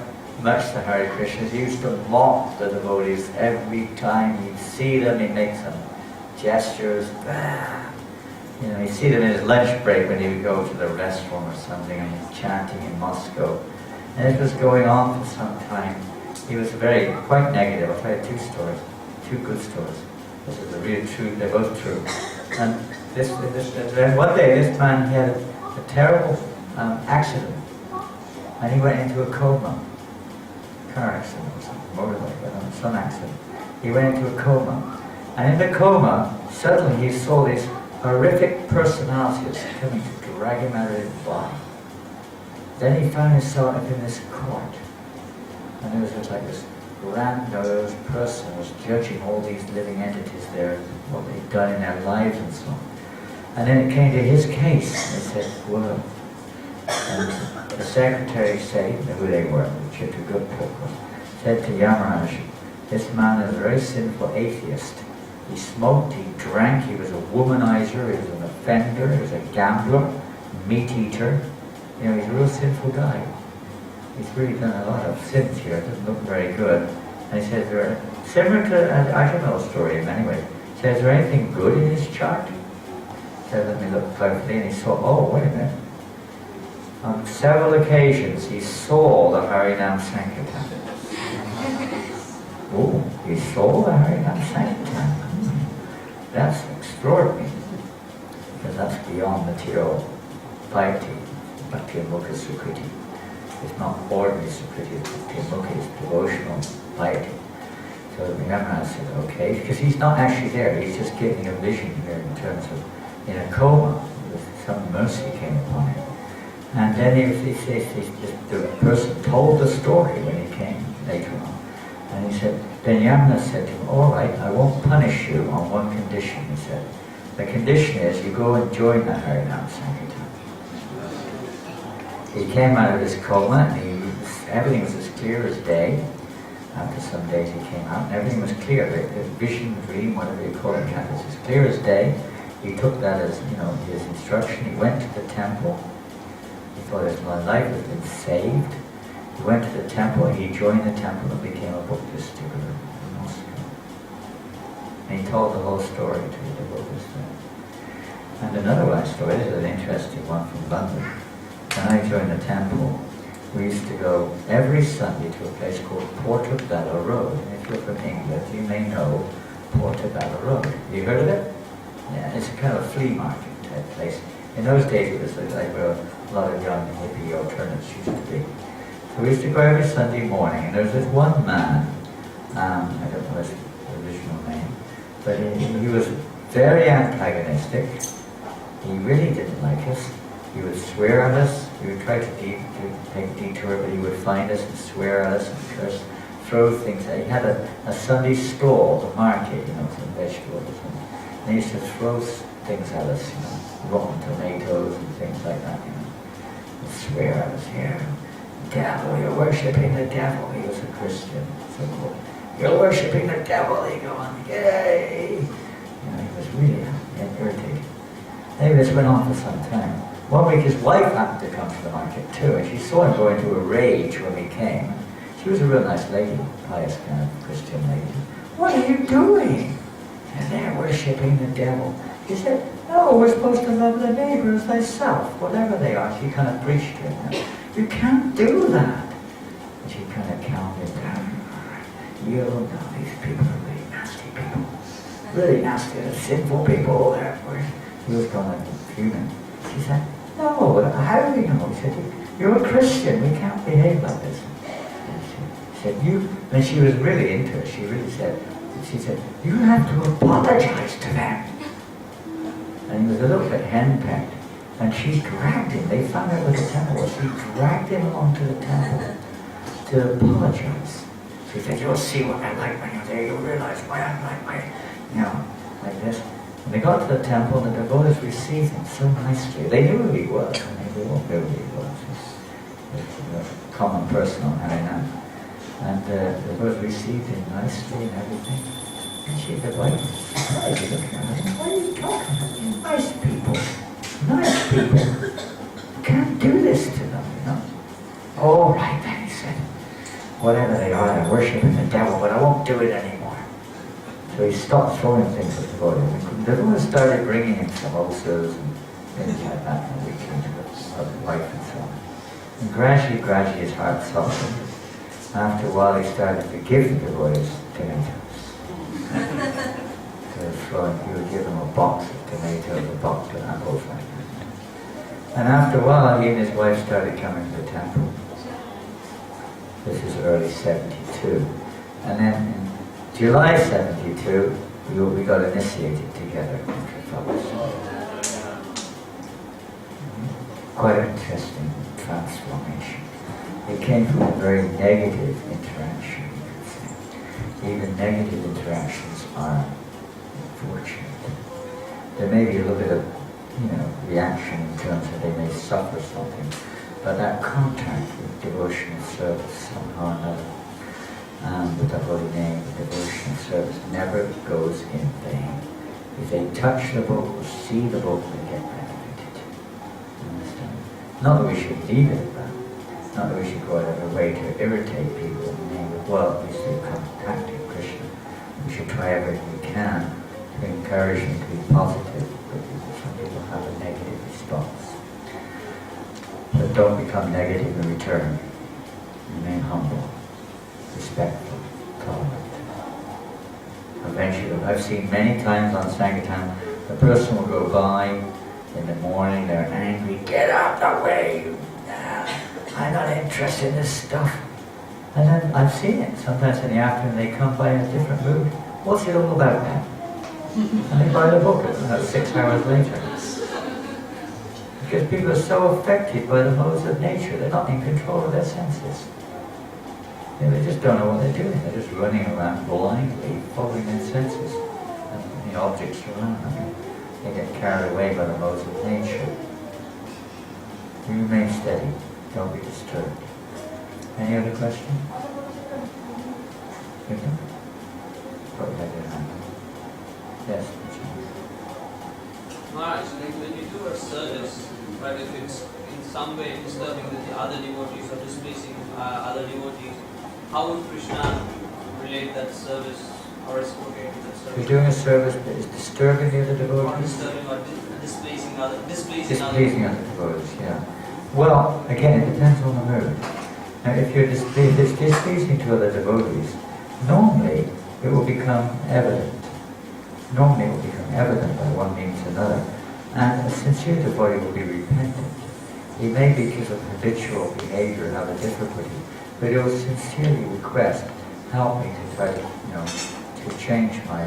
A: much the Hare Krishnas. He used to mock the devotees every time he'd see them. He'd make some gestures. You know, he'd see them in his lunch break when he would go to the restaurant or something, and he's chanting in Moscow. And it was going on for some time. He was quite negative. I'll tell you two stories, two good stories. This is a real true, they're both true. And then one day this man, he had a terrible accident. And he went into a coma. Car accident or something, motorbike, some accident. He went into a coma. And in the coma, suddenly he saw these horrific personalities coming to drag him out of his body. Then he found himself in this court. And there was just like this grandiose person was judging all these living entities there, what they'd done in their lives and so on. And then it came to his case, and they said, whoa. And the secretary said, you know who they were, said to Yamaraj, this man is a very sinful atheist. He smoked, he drank, he was a womanizer, he was an offender, he was a gambler, meat eater. You know, he's a real sinful guy. He's really done a lot of sins here, it doesn't look very good. And he says, similar to, I don't know the story in many ways, he says, is there anything good in his chart? He said, let me look carefully, and he saw, oh, wait a minute. On several occasions he saw the hari-nāma-sańkīrtane. Oh, he saw the hari-nāma-sańkīrtane. That's extraordinary, because that's beyond material piety, bhakti-mukha sukriti. It's not ordinary sukriti, bhakti-mukha is devotional piety. So the Yamaraj said, okay, because he's not actually there, he's just getting a vision here in terms of, in a coma, some mercy came upon him. And then the person told the story when he came later on. And he said, then Yamuna said to him, all right, I won't punish you on one condition, he said. The condition is you go and join the hari-nāma-sańkīrtane. He came out of his coma and everything was as clear as day. After some days he came out and everything was clear. The vision, dream, whatever you call it, was as clear as day. He took that as, you know, his instruction. He went to the temple. He thought his life had been saved. He went to the temple, he joined the temple and became a Buddhist guru in Moscow. And he told the whole story to the devotees there. And another one story, this is an interesting one from London. When I joined the temple, we used to go every Sunday to a place called Portobello Road. And if you're from England, you may know Portobello Road. Have you heard of it? Yeah, it's a kind of flea market type place. In those days it was like where a lot of young hippie alternates used to be. So we used to go every Sunday morning, and there was this one man, I don't know his original name, but he was very antagonistic. He really didn't like us. He would swear at us. He would try to take a detour, but he would find us and swear at us and curse, throw things. He had a Sunday stall, the market, you know, some vegetables. And he used to throw things at us, you know, rotten tomatoes and things like that, you know. And swear at us here. Devil, you're worshipping the devil. He was a Christian, so cool. You're worshipping the devil. He go on, yay! You know, he was really irritating. Anyway, this went on for some time. One week his wife happened to come to the market too, and she saw him go into a rage when we came. She was a real nice lady, pious kind of Christian lady. "What are you doing?" And they're worshipping the devil. He said, "No, we're supposed to love the neighbor as thyself," whatever they are. She kind of preached to him. "You can't do that." And she kind of calmed him down. "You know, these people are really nasty people. Really nasty, sinful people. He was going like fuming. She said, "No, how do we know?" He said, "You're a Christian, we can't behave like this." And she said, and she was really into it. She said, "You have to apologize to them." And he was a little bit henpecked. And she dragged him, they found out where the temple was, she dragged him along to the temple to apologize. She said, "You'll see what I'm like when you're there, you'll realize why I'm like this." And they got to the temple and the devotees received him so nicely. They knew who he was, and they all knew who he was. He's a common person on hari-nāma. And the devotees received him nicely and everything. And she, the wife, was surprised. She looked at him and said, "What are you talking about? Nice people. Nice people. You can't do this to them, you know." "All right then," he said. "Whatever they are, they're worshipping the devil, but I won't do it anymore." So he stopped throwing things at the devotees. The devotees started bringing him samosas and things like that, and we came to his wife and so on. And gradually his heart softened. After a while he started to give the devotees tomatoes. He would give them a box of tomatoes, a box of apples like that. And after a while he and his wife started coming to the temple. This is early 72. And then in July 72, we got initiated together into Thakur. Quite an interesting transformation. It came from a very negative interaction, you could say. Even negative interactions are unfortunate. There may be a little bit of, reaction in terms of they may suffer something, but that contact with devotional service somehow or another, with the holy name, the devotional service never goes in vain. If they touch the book or see the book, they get benefited. Understand? Not that we should leave it at that. Not that we should go out of our way to irritate people in the name of, well, we should contacting Krishna. We should try everything we can to encourage them to be positive, but some people have a negative response. But don't become negative in return. Remain humble, respectful, tolerant. Eventually, I've seen many times on Sankirtan, the person will go by in the morning, they're angry, "Get out the way, I'm not interested in this stuff." And then I've seen it, sometimes in the afternoon they come by in a different mood. "What's it all about now?" And they buy the book, and 6 hours later. Because people are so affected by the modes of nature, they're not in control of their senses. They just don't know what they're doing. They're just running around blindly, following their senses and the objects around them. They get carried away by the modes of nature. You remain steady. Don't be disturbed. Any other question? Put that in hand. Yes.
D: Maharaj, when you do a service, but if it's in some way disturbing the other devotees or displeasing other devotees, how would Krishna relate that service or reciprocate that service?
A: You're doing a service that is disturbing the other devotees?
D: Or disturbing or displeasing other
A: devotees, yeah. Well, again, it depends on the mood. Now, if it's displeasing to other devotees, normally it will become evident. Normally it will become evident by one means another. And a sincere devotee will be repentant. He may, because of habitual behavior, have a difficulty, but he will sincerely request, "Help me to try to, to change my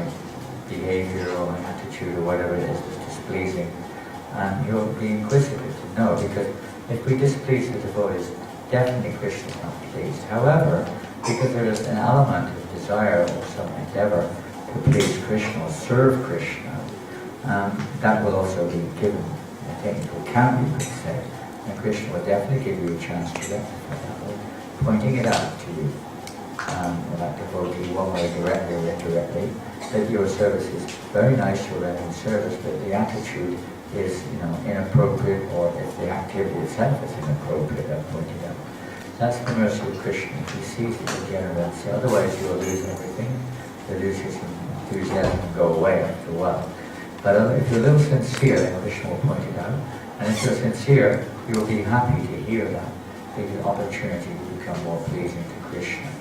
A: behavior or my attitude or whatever it is that's displeasing." And he'll be inquisitive to know, because if we displease the devotees, definitely Krishna is not pleased. However, because there is an element of desire or some endeavor to please Krishna or serve Krishna, that will also be given a technical counter, you could say. And Krishna will definitely give you a chance to rectify that, pointing it out to you, that devotee, one way, directly or indirectly, that your service is very nice, you're rendering service, but the attitude is, inappropriate, or if the activity itself is inappropriate, I pointed out. That's the mercy of Krishna. He sees it regenerate. Otherwise you will lose everything. You lose his enthusiasm and go away after a while. But if you're a little sincere, and Krishna will point it out, and if you're sincere, you will be happy to hear that. The opportunity to become more pleasing to Krishna.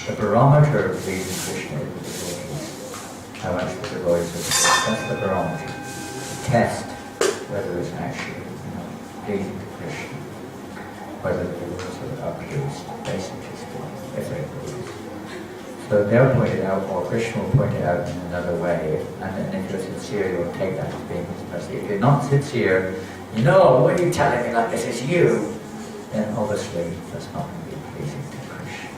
A: The barometer of pleasing Krishna is the devotees. How much the devotees are pleased. That's the barometer. The test whether it's actually pleasing to Krishna. Whether the devotees are pleased, basically speaking, if they're pleased. So they'll point it out, or Krishna will point it out in another way, and if you're sincere, you'll take that as being his mercy. If you're not sincere, what are you telling me like this is you? Then obviously that's not going to be pleasing to Krishna.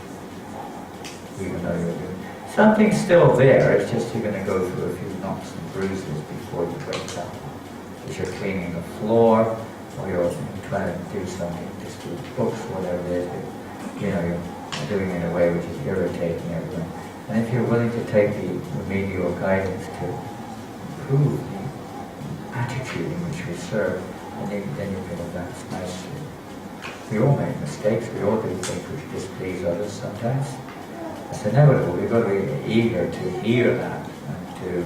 A: Even though you're doing something's still there, it's just you're going to go through a few knocks and bruises before you wake up. If you're cleaning the floor, or you're trying to do something, just do books, whatever it is, you're doing it in a way which is irritating everyone. And if you're willing to take the remedial guidance to improve the attitude in which we serve, then you can advance nicely. We all make mistakes, we all do things which displease others sometimes. It's inevitable. We've got to be eager to hear that and to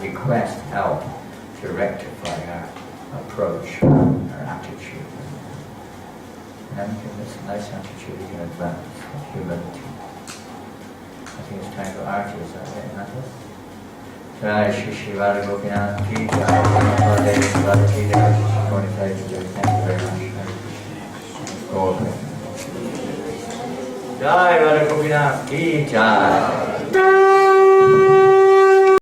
A: request help to rectify our approach, our attitude. And then this nice attitude we can advance with humility. I think it's time for Arti, is that right, Nanda? Jai Shri Shri Radha Gopinath Ki Jai, Radha Ki Jai, thank you very much. Go ahead. Jai Radha Gopinath Ki Jai.